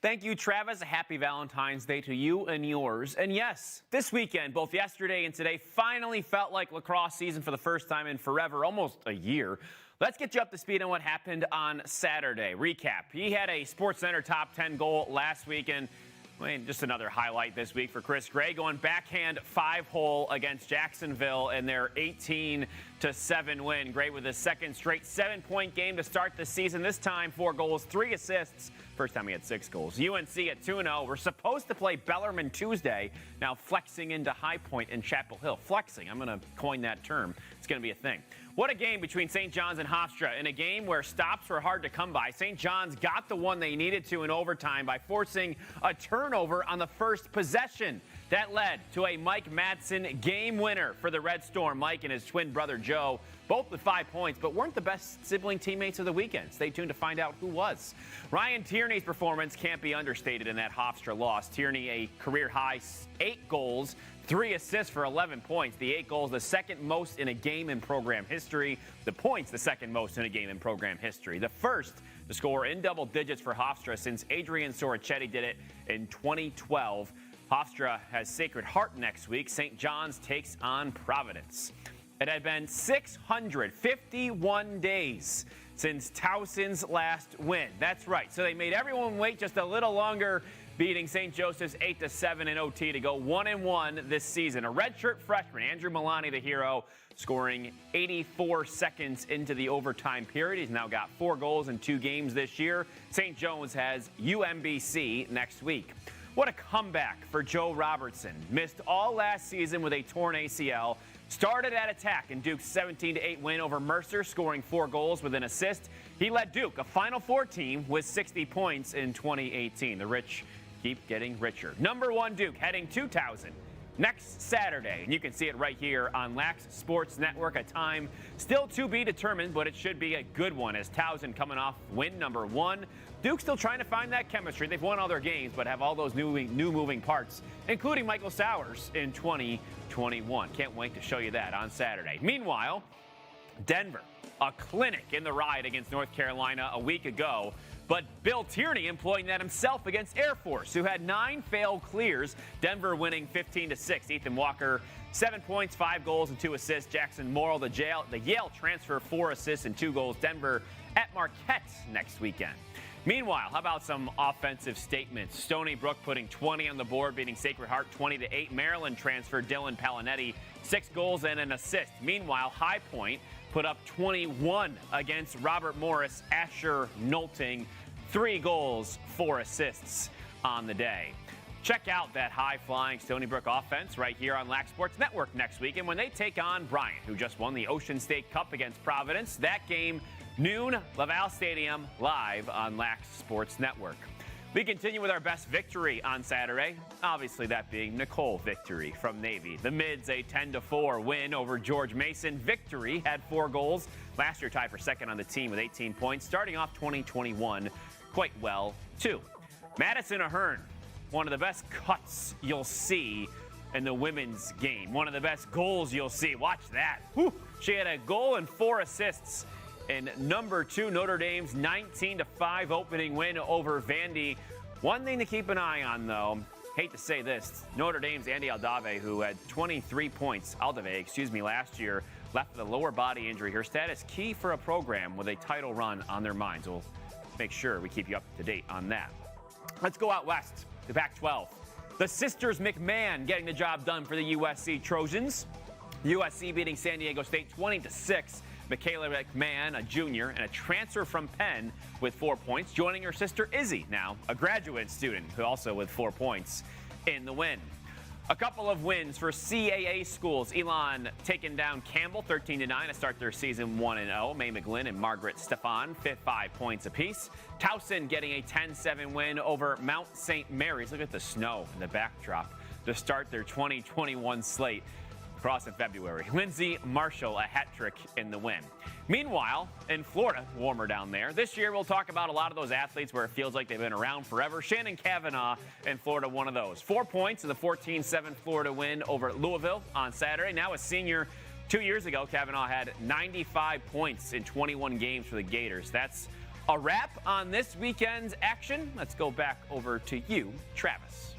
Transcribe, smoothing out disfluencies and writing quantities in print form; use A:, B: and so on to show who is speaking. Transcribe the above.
A: Thank you, Travis. A happy Valentine's Day to you and yours. And yes, this weekend, both yesterday and today, finally felt like lacrosse season for the first time in forever, almost a year. Let's get you up to speed on what happened on Saturday. Recap. He had a SportsCenter top 10 goal last week, and just another highlight this week for Chris Gray, going backhand 5-hole against Jacksonville in their 18-7 win. Gray with his second straight 7-point game to start the season. This time, 4 goals, 3 assists. First time he had 6 goals. UNC at 2-0. We're supposed to play Bellarmine Tuesday. Now flexing into High Point and Chapel Hill. Flexing. I'm going to coin that term. It's going to be a thing. What a game between St. John's and Hofstra. In a game where stops were hard to come by, St. John's got the one they needed to in overtime by forcing a turnover on the first possession. That led to a Mike Madsen game winner for the Red Storm. Mike and his twin brother Joe, both with 5 points, but weren't the best sibling teammates of the weekend. Stay tuned to find out who was. Ryan Tierney's performance can't be understated in that Hofstra loss. Tierney, a career-high 8 goals, 3 assists for 11 points. The 8 goals, the second most in a game in program history. The points, the second most in a game in program history. The first to score in double digits for Hofstra since Adrian Soricetti did it in 2012. Hofstra has Sacred Heart next week. St. John's takes on Providence. It had been 651 days since Towson's last win. That's right. So they made everyone wait just a little longer, beating St. Joseph's 8-7 in OT to go 1-1 this season. A redshirt freshman, Andrew Milani, the hero, scoring 84 seconds into the overtime period. He's now got 4 goals in 2 games this year. St. John's has UMBC next week. What a comeback for Joe Robertson. Missed all last season with a torn ACL. Started at attack in Duke's 17-8 win over Mercer, scoring 4 goals with an assist. He led Duke, a Final Four team, with 60 points in 2018. The rich keep getting richer. Number 1 Duke heading to Towson next Saturday. And you can see it right here on Lax Sports Network. A time still to be determined, but it should be a good one as Towson coming off win number 1. Duke still trying to find that chemistry. They've won all their games, but have all those new moving parts, including Michael Sowers in 2021. Can't wait to show you that on Saturday. Meanwhile, Denver, a clinic in the ride against North Carolina a week ago, but Bill Tierney employing that himself against Air Force, who had 9 failed clears. Denver winning 15-6. Ethan Walker, 7 points, 5 goals, and 2 assists. Jackson Morrill, the Yale transfer, 4 assists and 2 goals. Denver at Marquette next weekend. Meanwhile, how about some offensive statements? Stony Brook putting 20 on the board, beating Sacred Heart 20-8. Maryland transfer Dylan Palinetti, 6 goals and an assist. Meanwhile, High Point put up 21 against Robert Morris. Asher Nolting, 3 goals, 4 assists on the day. Check out that high-flying Stony Brook offense right here on Lax Sports Network next week. And when they take on Bryant, who just won the Ocean State Cup against Providence, that game noon, Laval Stadium, live on Lax Sports Network. We continue with our best victory on Saturday, obviously that being Nicole Victory from Navy. The Mids, a 10-4 win over George Mason. Victory had 4 goals. Last year tied for second on the team with 18 points, starting off 2021 quite well, too. Madison Ahern, one of the best cuts you'll see in the women's game. One of the best goals you'll see. Watch that. Whew. She had a goal and 4 assists in number 2, Notre Dame's 19-5 opening win over Vandy. One thing to keep an eye on, though, hate to say this, Notre Dame's Andy Aldave, who had 23 points, last year, left with a lower body injury. Her status key for a program with a title run on their minds. We'll make sure we keep you up to date on that. Let's go out west to Pac-12. The sisters McMahon getting the job done for the USC Trojans. USC beating San Diego State 20-6. Michaela McMahon, a junior and a transfer from Penn with 4 points, joining her sister Izzy, now a graduate student, who also with 4 points in the win. A couple of wins for CAA schools. Elon taking down Campbell 13-9 to start their season 1-0. May McGlynn and Margaret Stefan, 5 points apiece. Towson getting a 10-7 win over Mount St. Mary's. Look at the snow in the backdrop to start their 2021 slate. Across in February. Lindsay Marshall, a hat trick in the win. Meanwhile, in Florida, warmer down there. This year, we'll talk about a lot of those athletes where it feels like they've been around forever. Shannon Kavanaugh in Florida, one of those. 4 points in the 14-7 Florida win over Louisville on Saturday. Now a senior. 2 years ago, Kavanaugh had 95 points in 21 games for the Gators. That's A wrap on this weekend's action. Let's go back over to you, Travis.